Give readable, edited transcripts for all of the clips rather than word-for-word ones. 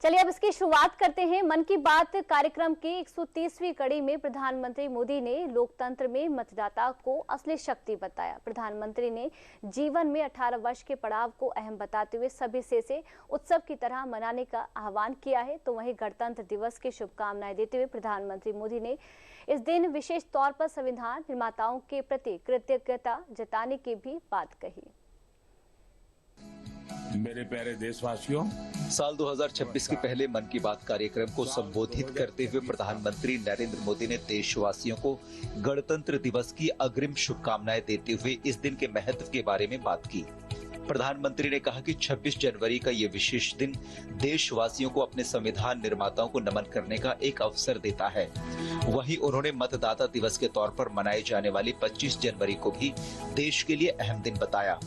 चलिए अब इसकी शुरुआत करते हैं। मन की बात कार्यक्रम की 130वीं कड़ी में प्रधानमंत्री मोदी ने लोकतंत्र में मतदाता को असली शक्ति बताया। प्रधानमंत्री ने जीवन में 18 वर्ष के पड़ाव को अहम बताते हुए सभी से इसे उत्सव की तरह मनाने का आह्वान किया है। तो वहीं गणतंत्र दिवस की शुभकामनाएं देते हुए प्रधानमंत्री मोदी ने इस दिन विशेष तौर पर संविधान निर्माताओं के प्रति कृतज्ञता जताने की भी बात कही। मेरे प्यारे देशवासियों, साल 2026 के पहले मन की बात कार्यक्रम को संबोधित करते हुए प्रधानमंत्री नरेंद्र मोदी ने देशवासियों को गणतंत्र दिवस की अग्रिम शुभकामनाएं देते हुए इस दिन के महत्व के बारे में बात की। प्रधानमंत्री ने कहा कि 26 जनवरी का ये विशेष दिन देशवासियों को अपने संविधान निर्माताओं को नमन करने का एक अवसर देता है। वहीं उन्होंने मतदाता दिवस के तौर पर मनाई जाने वाली 25 जनवरी को भी देश के लिए अहम दिन बताया।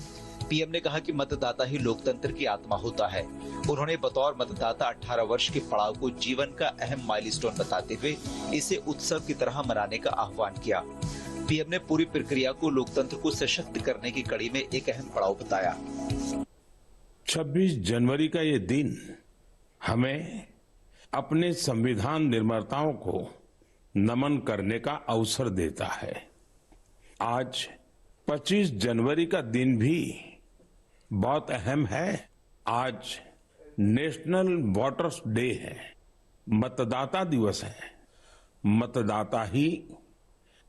पीएम ने कहा कि मतदाता ही लोकतंत्र की आत्मा होता है। उन्होंने बतौर मतदाता 18 वर्ष के पड़ाव को जीवन का अहम माइलस्टोन बताते हुए इसे उत्सव की तरह मनाने का आह्वान किया। पीएम ने पूरी प्रक्रिया को लोकतंत्र को सशक्त करने की कड़ी में एक अहम पड़ाव बताया। 26 जनवरी का ये दिन हमें अपने संविधान निर्माताओं को नमन करने का अवसर देता है। आज 25 जनवरी का दिन भी बहुत अहम है। आज नेशनल वोटर्स डे है, मतदाता दिवस है। मतदाता ही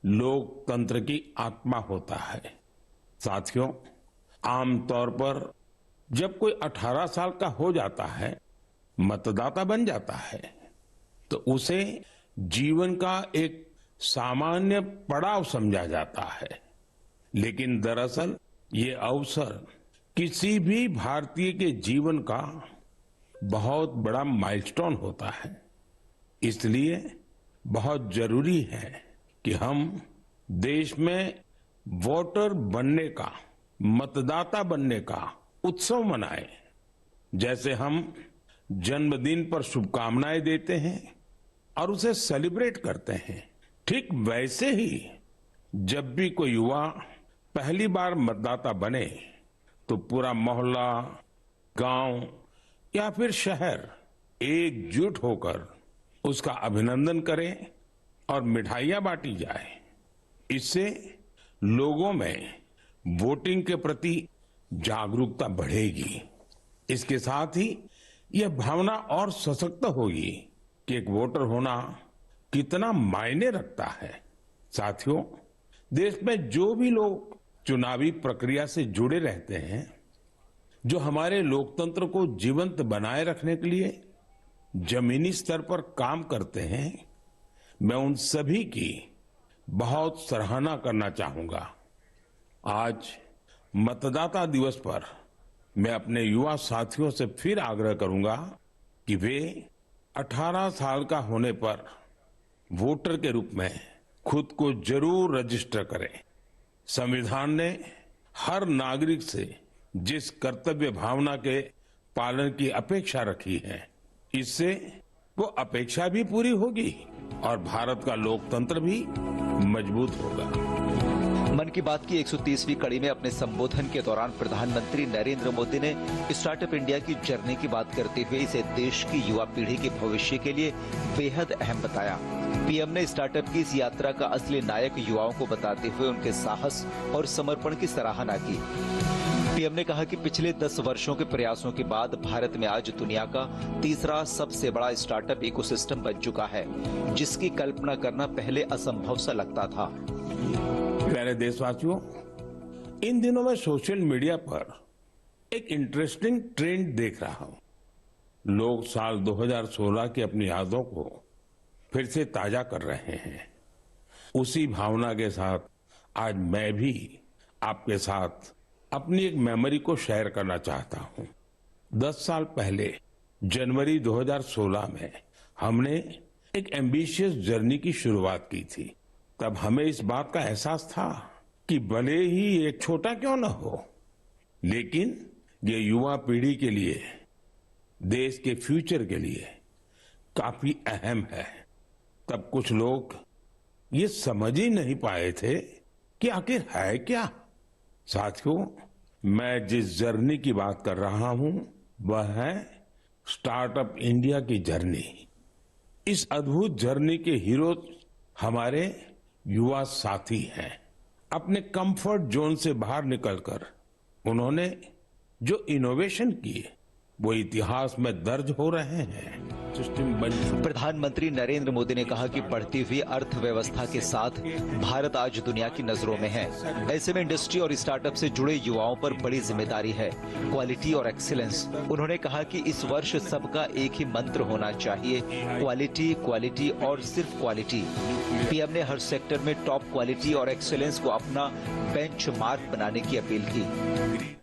लोकतंत्र की आत्मा होता है। साथियों, आमतौर पर जब कोई 18 साल का हो जाता है, मतदाता बन जाता है, तो उसे जीवन का एक सामान्य पड़ाव समझा जाता है। लेकिन दरअसल ये अवसर किसी भी भारतीय के जीवन का बहुत बड़ा माइलस्टोन होता है। इसलिए बहुत जरूरी है कि हम देश में वोटर बनने का, मतदाता बनने का उत्सव मनाएं। जैसे हम जन्मदिन पर शुभकामनाएं देते हैं और उसे सेलिब्रेट करते हैं, ठीक वैसे ही जब भी कोई युवा पहली बार मतदाता बने तो पूरा मोहल्ला, गांव या फिर शहर एकजुट होकर उसका अभिनंदन करें और मिठाइयां बांटी जाए। इससे लोगों में वोटिंग के प्रति जागरूकता बढ़ेगी। इसके साथ ही यह भावना और सशक्त होगी कि एक वोटर होना कितना मायने रखता है। साथियों, देश में जो भी लोग चुनावी प्रक्रिया से जुड़े रहते हैं, जो हमारे लोकतंत्र को जीवंत बनाए रखने के लिए जमीनी स्तर पर काम करते हैं, मैं उन सभी की बहुत सराहना करना चाहूंगा। आज मतदाता दिवस पर मैं अपने युवा साथियों से फिर आग्रह करूंगा कि वे 18 साल का होने पर वोटर के रूप में खुद को जरूर रजिस्टर करें। संविधान ने हर नागरिक से जिस कर्तव्य भावना के पालन की अपेक्षा रखी है, इससे वो अपेक्षा भी पूरी होगी और भारत का लोकतंत्र भी मजबूत होगा। मन की बात की 130वीं कड़ी में अपने संबोधन के दौरान प्रधानमंत्री नरेंद्र मोदी ने स्टार्टअप इंडिया की जर्नी की बात करते हुए इसे देश की युवा पीढ़ी के भविष्य के लिए बेहद अहम बताया। पीएम ने स्टार्टअप की इस यात्रा का असली नायक युवाओं को बताते हुए उनके साहस और समर्पण की सराहना की। पीएम ने कहा कि पिछले 10 वर्षों के प्रयासों के बाद भारत में आज दुनिया का तीसरा सबसे बड़ा स्टार्टअप इकोसिस्टम बन चुका है, जिसकी कल्पना करना पहले असंभव सा लगता था। प्यारे देशवासियों, इन दिनों मैं सोशल मीडिया पर एक इंटरेस्टिंग ट्रेंड देख रहा हूं। लोग साल 2016 की अपनी यादों को फिर से ताजा कर रहे हैं। उसी भावना के साथ आज मैं भी आपके साथ अपनी एक मेमोरी को शेयर करना चाहता हूं। 10 साल पहले जनवरी 2016 में हमने एक एम्बिशियस जर्नी की शुरुआत की थी। तब हमें इस बात का एहसास था कि भले ही एक छोटा क्यों न हो, लेकिन ये युवा पीढ़ी के लिए, देश के फ्यूचर के लिए काफी अहम है। तब कुछ लोग ये समझ ही नहीं पाए थे कि आखिर है क्या। साथियों, मैं जिस जर्नी की बात कर रहा हूं वह है स्टार्टअप इंडिया की जर्नी, इस अद्भुत जर्नी के हीरो हमारे युवा साथी हैं। अपने कंफर्ट जोन से बाहर निकलकर उन्होंने जो इनोवेशन किए वो इतिहास में दर्ज हो रहे हैं। प्रधानमंत्री नरेंद्र मोदी ने कहा कि बढ़ती हुई अर्थव्यवस्था के साथ भारत आज दुनिया की नजरों में है। ऐसे में इंडस्ट्री और स्टार्टअप से जुड़े युवाओं पर बड़ी जिम्मेदारी है, क्वालिटी और एक्सीलेंस। उन्होंने कहा कि इस वर्ष सबका एक ही मंत्र होना चाहिए, क्वालिटी, क्वालिटी और सिर्फ क्वालिटी। पीएम ने हर सेक्टर में टॉप क्वालिटी और एक्सीलेंस को अपना बेंचमार्क बनाने की अपील की।